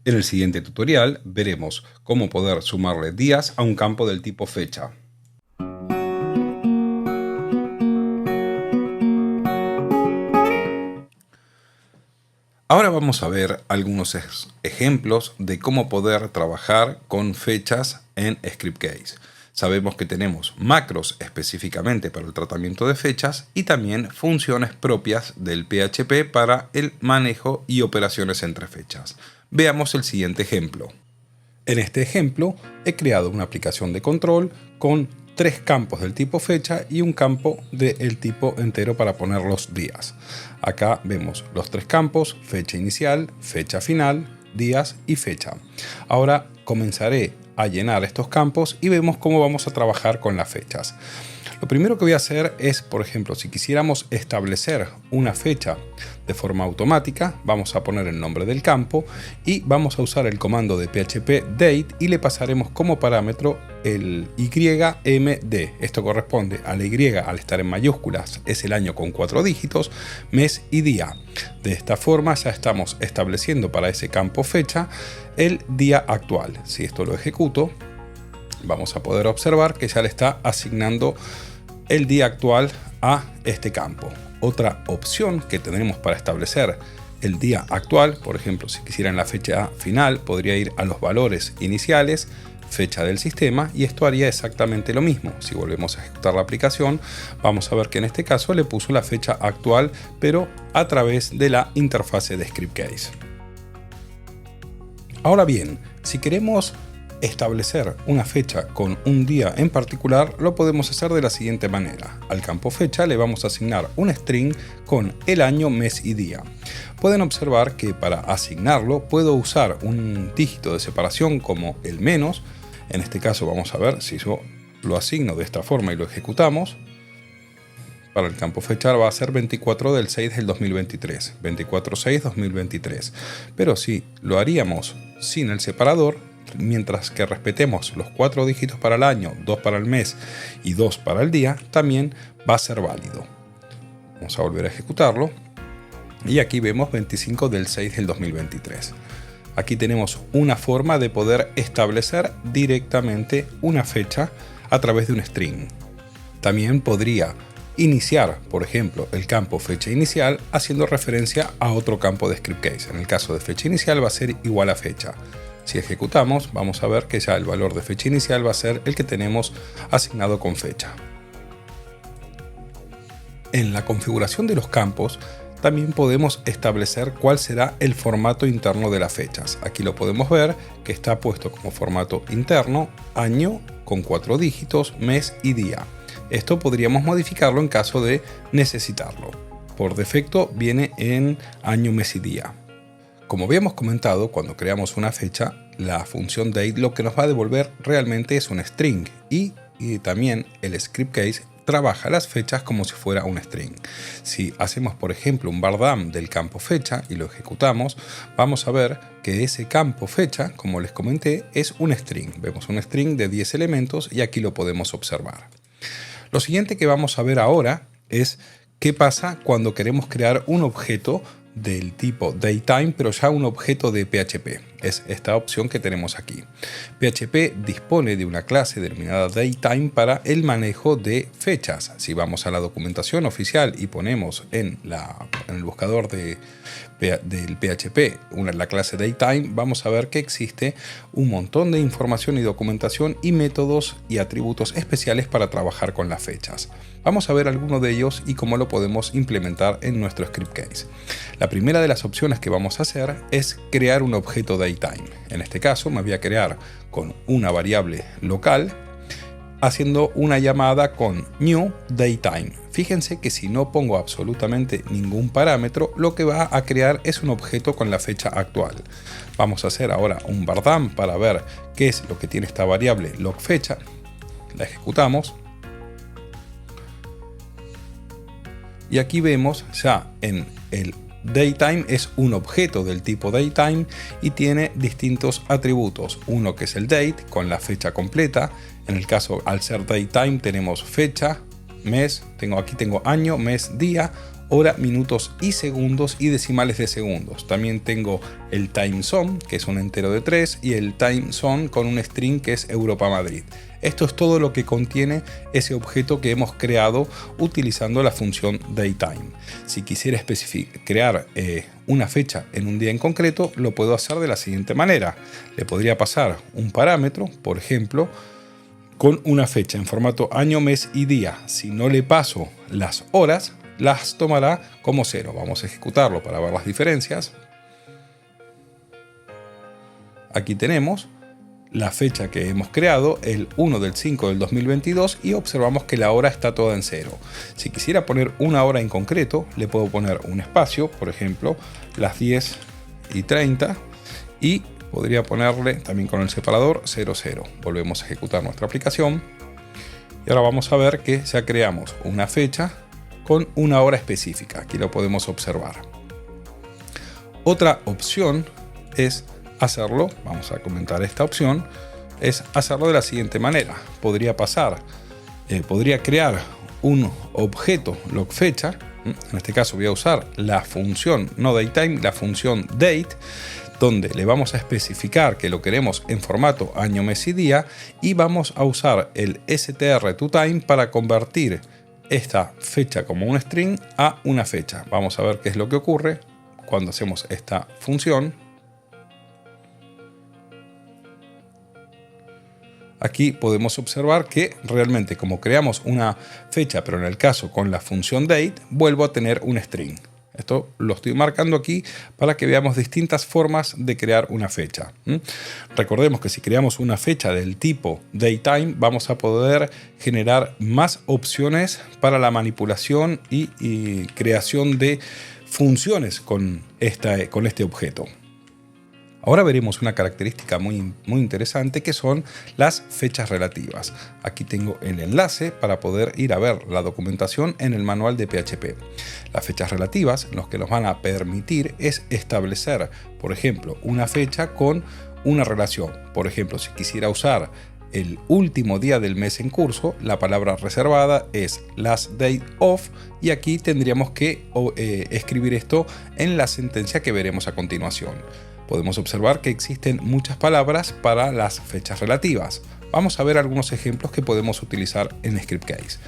En el siguiente tutorial veremos cómo poder sumarle días a un campo del tipo fecha. Ahora vamos a ver algunos ejemplos de cómo poder trabajar con fechas en Scriptcase. Sabemos que tenemos macros específicamente para el tratamiento de fechas y también funciones propias del PHP para el manejo y operaciones entre fechas. Veamos el siguiente ejemplo. En este ejemplo he creado una aplicación de control con 3 campos del tipo fecha y un campo del tipo entero para poner los días. Acá vemos los 3 campos: fecha inicial, fecha final, días y fecha. Ahora comenzaré a llenar estos campos y vemos cómo vamos a trabajar con las fechas. Lo primero que voy a hacer es, por ejemplo, si quisiéramos establecer una fecha de forma automática, vamos a poner el nombre del campo y vamos a usar el comando de PHP date y le pasaremos como parámetro el YMD. Esto corresponde a la Y al estar en mayúsculas, es el año con 4 dígitos, mes y día. De esta forma ya estamos estableciendo para ese campo fecha el día actual. Si esto lo ejecuto, vamos a poder observar que ya le está asignando el día actual a este campo. Otra opción que tendremos para establecer el día actual, por ejemplo, si quisiera en la fecha final, podría ir a los valores iniciales, fecha del sistema, y esto haría exactamente lo mismo. Si volvemos a ejecutar la aplicación, vamos a ver que en este caso le puso la fecha actual, pero a través de la interfase de Scriptcase. Ahora bien, si queremos establecer una fecha con un día en particular, lo podemos hacer de la siguiente manera. Al campo fecha le vamos a asignar un string con el año, mes y día. Pueden observar que para asignarlo puedo usar un dígito de separación como el menos. En este caso vamos a ver si yo lo asigno de esta forma y lo ejecutamos. Para el campo fecha va a ser 24 del 6 del 2023, 24/6/2023. Pero si lo haríamos sin el separador, mientras que respetemos los 4 dígitos para el año, 2 para el mes y 2 para el día, también va a ser válido. Vamos a volver a ejecutarlo y aquí vemos 25 del 6 del 2023. Aquí tenemos una forma de poder establecer directamente una fecha a través de un string. También podría iniciar, por ejemplo, el campo fecha inicial haciendo referencia a otro campo de Scriptcase. En el caso de fecha inicial va a ser igual a fecha. Si ejecutamos, vamos a ver que ya el valor de fecha inicial va a ser el que tenemos asignado con fecha. En la configuración de los campos, también podemos establecer cuál será el formato interno de las fechas. Aquí lo podemos ver que está puesto como formato interno, año con 4 dígitos, mes y día. Esto podríamos modificarlo en caso de necesitarlo. Por defecto viene en año, mes y día. Como habíamos comentado, cuando creamos una fecha, la función date lo que nos va a devolver realmente es un string y también el Scriptcase trabaja las fechas como si fuera un string. Si hacemos, por ejemplo, un bar_dam del campo fecha y lo ejecutamos, vamos a ver que ese campo fecha, como les comenté, es un string. Vemos un string de 10 elementos y aquí lo podemos observar. Lo siguiente que vamos a ver ahora es qué pasa cuando queremos crear un objeto del tipo datetime, pero ya un objeto de PHP. Es esta opción que tenemos aquí. PHP dispone de una clase denominada datetime para el manejo de fechas. Si vamos a la documentación oficial y ponemos en el buscador del PHP la clase datetime, vamos a ver que existe un montón de información y documentación y métodos y atributos especiales para trabajar con las fechas. Vamos a ver algunos de ellos y cómo lo podemos implementar en nuestro Scriptcase. La primera de las opciones que vamos a hacer es crear un objeto datetime. En este caso me voy a crear con una variable local haciendo una llamada con new datetime. Fíjense que si no pongo absolutamente ningún parámetro, lo que va a crear es un objeto con la fecha actual. Vamos a hacer ahora un bar_dam para ver qué es lo que tiene esta variable logFecha. La ejecutamos. Y aquí vemos ya en el datetime es un objeto del tipo datetime y tiene distintos atributos. Uno que es el date con la fecha completa. En el caso, al ser datetime tenemos fecha, mes, aquí tengo año, mes, día. hora, minutos y segundos y decimales de segundos. También tengo el time zone, que es un entero de 3, y el time zone con un string que es Europa-Madrid. Esto es todo lo que contiene ese objeto que hemos creado utilizando la función datetime. Si quisiera crear una fecha en un día en concreto, lo puedo hacer de la siguiente manera. Le podría pasar un parámetro, por ejemplo, con una fecha en formato año, mes y día. Si no le paso las horas, las tomará como 0. Vamos a ejecutarlo para ver las diferencias. Aquí tenemos la fecha que hemos creado, el 1 del 5 del 2022, y observamos que la hora está toda en 0. Si quisiera poner una hora en concreto, le puedo poner un espacio, por ejemplo, las 10:30, y podría ponerle también con el separador 00. Volvemos a ejecutar nuestra aplicación y ahora vamos a ver que ya creamos una fecha con una hora específica. Aquí lo podemos observar. Otra opción es hacerlo, vamos a comentar esta opción, es hacerlo de la siguiente manera. Podría crear un objeto logFecha. En este caso voy a usar la función, no datetime, la función date, donde le vamos a especificar que lo queremos en formato año, mes y día, y vamos a usar el strToTime para convertir esta fecha como un string a una fecha. Vamos a ver qué es lo que ocurre cuando hacemos esta función. Aquí podemos observar que realmente, como creamos una fecha, pero en el caso con la función date, vuelvo a tener un string. Esto lo estoy marcando aquí para que veamos distintas formas de crear una fecha. Recordemos que si creamos una fecha del tipo datetime, vamos a poder generar más opciones para la manipulación y creación de funciones con este objeto. Ahora veremos una característica muy interesante, que son las fechas relativas. Aquí tengo el enlace para poder ir a ver la documentación en el manual de PHP. Las fechas relativas lo que nos van a permitir es establecer, por ejemplo, una fecha con una relación. Por ejemplo, si quisiera usar el último día del mes en curso, la palabra reservada es last date of, y aquí tendríamos que escribir esto en la sentencia que veremos a continuación. Podemos observar que existen muchas palabras para las fechas relativas. Vamos a ver algunos ejemplos que podemos utilizar en ScriptCase.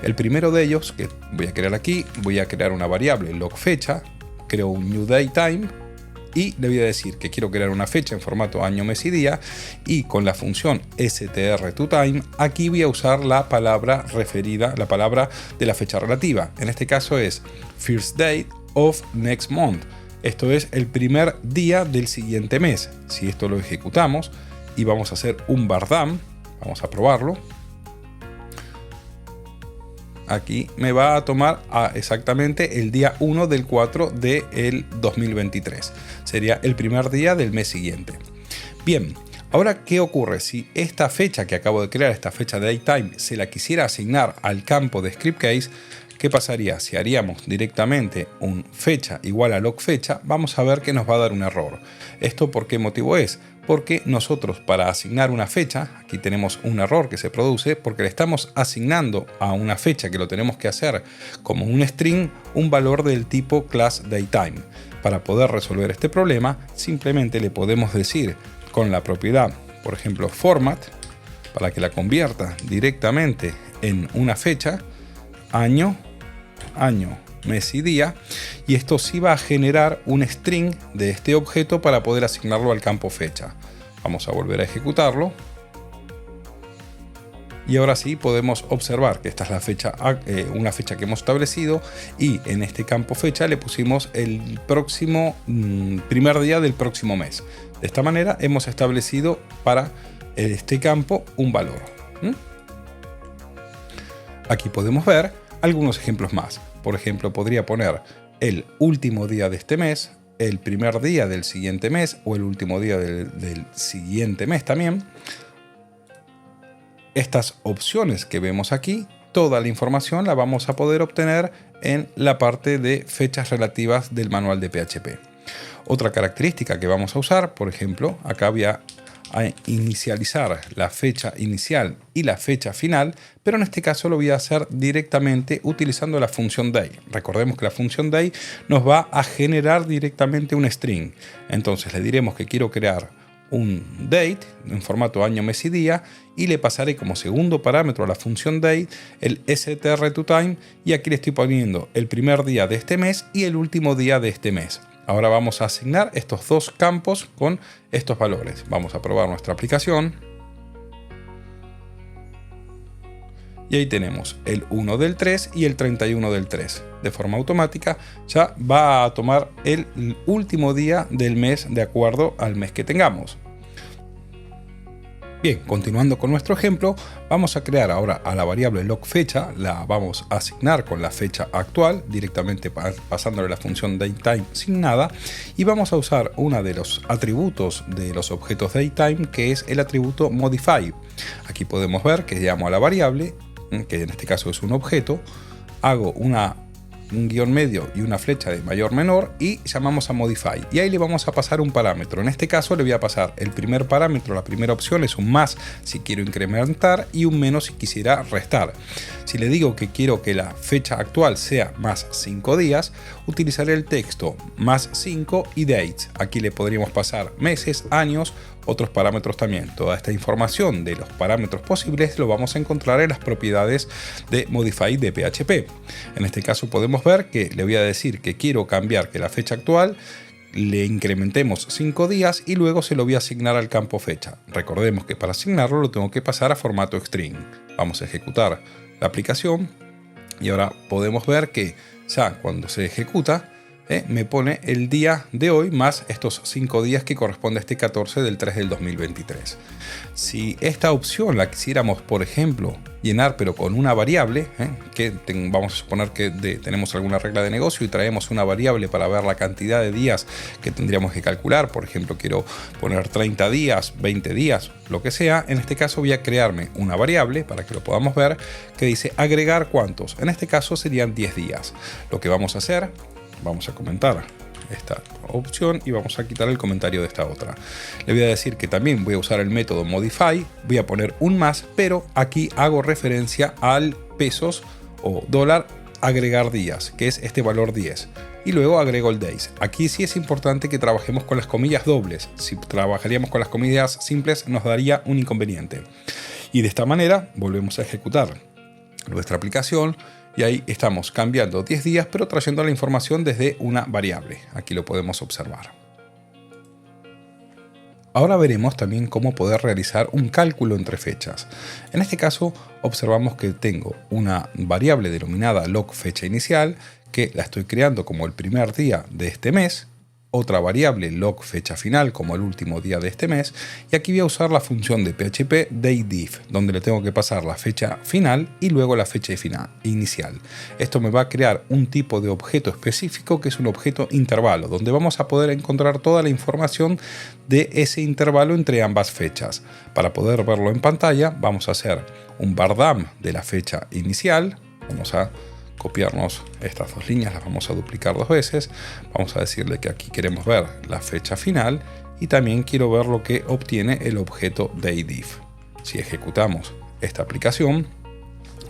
El primero de ellos, que voy a crear aquí, voy a crear una variable logFecha, creo un new datetime y le voy a decir que quiero crear una fecha en formato año, mes y día, y con la función strToTime aquí voy a usar la palabra referida, la palabra de la fecha relativa. En este caso es first date of next month. Esto es el primer día del siguiente mes. Si esto lo ejecutamos y vamos a hacer un bardam, vamos a probarlo. Aquí me va a tomar exactamente el día 1 del 4 del 2023. Sería el primer día del mes siguiente. Bien, ahora, ¿qué ocurre? Si esta fecha que acabo de crear, esta fecha de datetime, se la quisiera asignar al campo de ScriptCase, ¿qué pasaría? Si haríamos directamente un fecha igual a logFecha, vamos a ver que nos va a dar un error. ¿Esto por qué motivo es? Porque nosotros, para asignar una fecha, aquí tenemos un error que se produce porque le estamos asignando a una fecha que lo tenemos que hacer como un string, un valor del tipo class datetime. Para poder resolver este problema, simplemente le podemos decir con la propiedad, por ejemplo, format, para que la convierta directamente en una fecha, año, mes y día, y esto sí va a generar un string de este objeto para poder asignarlo al campo fecha. Vamos a volver a ejecutarlo y ahora sí podemos observar que esta es la fecha, una fecha que hemos establecido, y en este campo fecha le pusimos el próximo primer día del próximo mes. De esta manera hemos establecido para este campo un valor. Aquí podemos ver algunos ejemplos más. Por ejemplo, podría poner el último día de este mes, el primer día del siguiente mes o el último día del siguiente mes también. Estas opciones que vemos aquí, toda la información la vamos a poder obtener en la parte de fechas relativas del manual de PHP. Otra característica que vamos a usar, por ejemplo, acá voy a a inicializar la fecha inicial y la fecha final, pero en este caso lo voy a hacer directamente utilizando la función day. Recordemos que la función day nos va a generar directamente un string. Entonces le diremos que quiero crear un date en formato año, mes y día, y le pasaré como segundo parámetro a la función date el strToTime, y aquí le estoy poniendo el primer día de este mes y el último día de este mes. Ahora vamos a asignar estos dos campos con estos valores. Vamos a probar nuestra aplicación. Y ahí tenemos el 1 del 3 y el 31 del 3. De forma automática ya va a tomar el último día del mes de acuerdo al mes que tengamos. Bien, continuando con nuestro ejemplo, vamos a crear ahora a la variable logFecha, la vamos a asignar con la fecha actual, directamente pasándole la función datetime sin nada, y vamos a usar uno de los atributos de los objetos datetime, que es el atributo modify. Aquí podemos ver que llamo a la variable, que en este caso es un objeto, hago un guión medio y una flecha de mayor menor y llamamos a modify, y ahí le vamos a pasar un parámetro. En este caso le voy a pasar el primer parámetro, la primera opción es un más si quiero incrementar y un menos si quisiera restar. Si le digo que quiero que la fecha actual sea más 5 días, utilizaré el texto más 5 y dates. Aquí le podríamos pasar meses, años, otros parámetros también. Toda esta información de los parámetros posibles lo vamos a encontrar en las propiedades de modify de PHP. En este caso podemos ver que le voy a decir que quiero cambiar que la fecha actual le incrementemos 5 días y luego se lo voy a asignar al campo fecha. Recordemos que para asignarlo lo tengo que pasar a formato string. Vamos a ejecutar la aplicación y ahora podemos ver que ya cuando se ejecuta me pone el día de hoy más estos 5 días que corresponde a este 14 del 3 del 2023. Si esta opción la quisiéramos, por ejemplo, llenar pero con una variable, vamos a suponer que tenemos alguna regla de negocio y traemos una variable para ver la cantidad de días que tendríamos que calcular. Por ejemplo, quiero poner 30 días, 20 días, lo que sea. En este caso voy a crearme una variable para que lo podamos ver que dice agregar cuántos. En este caso serían 10 días. Lo que vamos a hacer, vamos a comentar esta opción y vamos a quitar el comentario de esta otra. Le voy a decir que también voy a usar el método modify, voy a poner un más, pero aquí hago referencia al pesos o dólar agregar días, que es este valor 10. Y luego agrego el days. Aquí sí es importante que trabajemos con las comillas dobles. Si trabajaríamos con las comillas simples nos daría un inconveniente. Y de esta manera volvemos a ejecutar nuestra aplicación. Y ahí estamos cambiando 10 días, pero trayendo la información desde una variable. Aquí lo podemos observar. Ahora veremos también cómo poder realizar un cálculo entre fechas. En este caso, observamos que tengo una variable denominada logFecha inicial, que la estoy creando como el primer día de este mes. Otra variable logFecha final como el último día de este mes, y aquí voy a usar la función de PHP dateDiff, donde le tengo que pasar la fecha final y luego la fecha inicial. Esto me va a crear un tipo de objeto específico que es un objeto intervalo, donde vamos a poder encontrar toda la información de ese intervalo entre ambas fechas. Para poder verlo en pantalla vamos a hacer un bardam de la fecha inicial. Vamos a copiarnos estas dos líneas, las vamos a duplicar 2 veces. Vamos a decirle que aquí queremos ver la fecha final y también quiero ver lo que obtiene el objeto dateDiff. Si ejecutamos esta aplicación,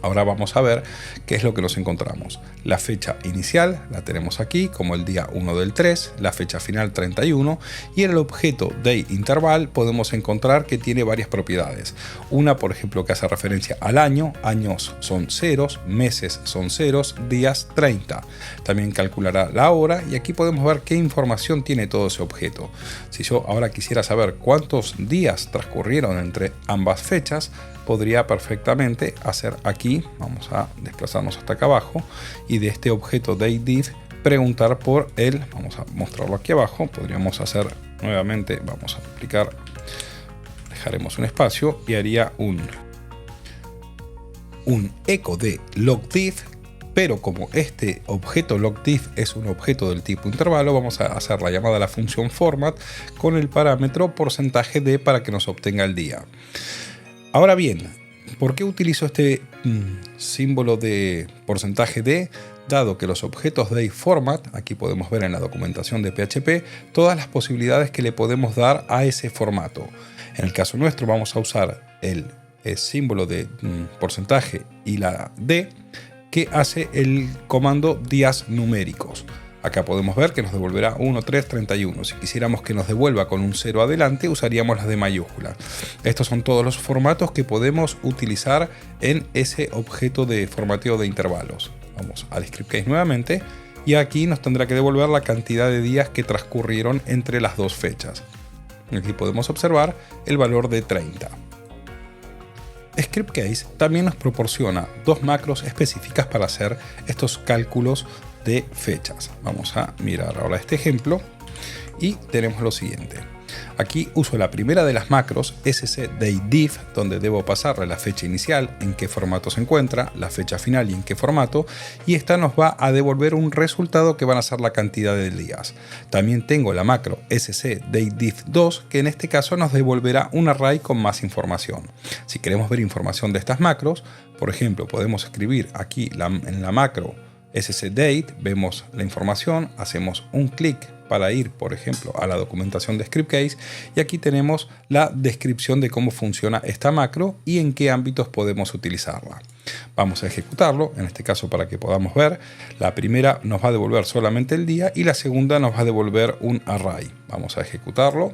ahora vamos a ver qué es lo que nos encontramos. La fecha inicial la tenemos aquí como el día 1 del 3, la fecha final 31, y en el objeto dayInterval podemos encontrar que tiene varias propiedades. Una, por ejemplo, que hace referencia al año, años son ceros, meses son ceros, días 30. También calculará la hora y aquí podemos ver qué información tiene todo ese objeto. Si yo ahora quisiera saber cuántos días transcurrieron entre ambas fechas, podría perfectamente hacer aquí, vamos a desplazarnos hasta acá abajo, y de este objeto dateDiff preguntar por él. Vamos a mostrarlo aquí abajo. Podríamos hacer nuevamente, vamos a aplicar, dejaremos un espacio y haría un eco de logDiff, pero como este objeto logDiff es un objeto del tipo intervalo, vamos a hacer la llamada a la función format con el parámetro porcentaje de para que nos obtenga el día. Ahora bien, ¿por qué utilizo este símbolo de porcentaje de? Dado que los objetos dayFormat, aquí podemos ver en la documentación de PHP, todas las posibilidades que le podemos dar a ese formato. En el caso nuestro vamos a usar el símbolo de porcentaje y la D que hace el comando días numéricos. Acá podemos ver que nos devolverá 1, 3, 31. Si quisiéramos que nos devuelva con un 0 adelante, usaríamos las D mayúscula. Estos son todos los formatos que podemos utilizar en ese objeto de formateo de intervalos. Vamos al script case nuevamente y aquí nos tendrá que devolver la cantidad de días que transcurrieron entre las dos fechas. Aquí podemos observar el valor de 30. Scriptcase también nos proporciona dos macros específicas para hacer estos cálculos de fechas. Vamos a mirar ahora este ejemplo y tenemos lo siguiente. Aquí uso la primera de las macros scDateDiff, donde debo pasarle la fecha inicial, en qué formato se encuentra, la fecha final y en qué formato, y esta nos va a devolver un resultado que van a ser la cantidad de días. También tengo la macro scDateDiff2, que en este caso nos devolverá un array con más información. Si queremos ver información de estas macros, por ejemplo, podemos escribir aquí en la macro scDate, vemos la información, hacemos un clic para ir, por ejemplo, a la documentación de Scriptcase y aquí tenemos la descripción de cómo funciona esta macro y en qué ámbitos podemos utilizarla. Vamos a ejecutarlo, en este caso para que podamos ver. La primera nos va a devolver solamente el día y la segunda nos va a devolver un array. Vamos a ejecutarlo.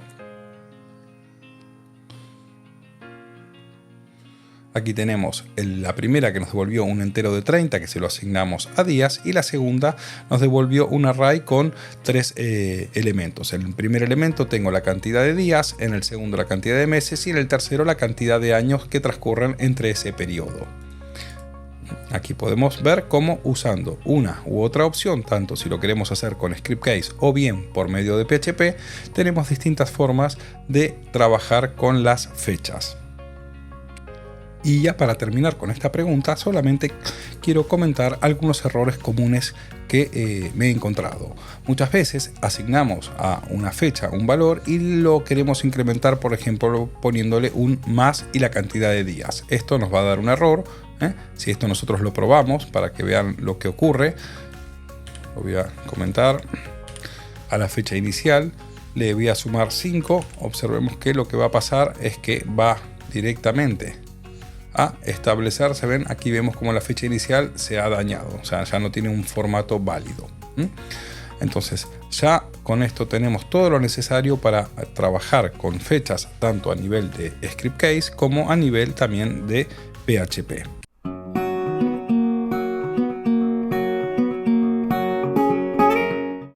Aquí tenemos la primera que nos devolvió un entero de 30 que se lo asignamos a días y la segunda nos devolvió un array con tres elementos. En el primer elemento tengo la cantidad de días, en el segundo la cantidad de meses y en el tercero la cantidad de años que transcurren entre ese periodo. Aquí podemos ver cómo usando una u otra opción, tanto si lo queremos hacer con Scriptcase o bien por medio de PHP, tenemos distintas formas de trabajar con las fechas. Y ya para terminar con esta pregunta, solamente quiero comentar algunos errores comunes que me he encontrado. Muchas veces asignamos a una fecha un valor y lo queremos incrementar, por ejemplo, poniéndole un más y la cantidad de días. Esto nos va a dar un error. Si esto nosotros lo probamos para que vean lo que ocurre, lo voy a comentar. A la fecha inicial le voy a sumar 5. Observemos que lo que va a pasar es que va directamente a establecerse. Ven, aquí vemos como la fecha inicial se ha dañado, o sea, ya no tiene un formato válido. Entonces ya con esto tenemos todo lo necesario para trabajar con fechas tanto a nivel de Scriptcase como a nivel también de PHP.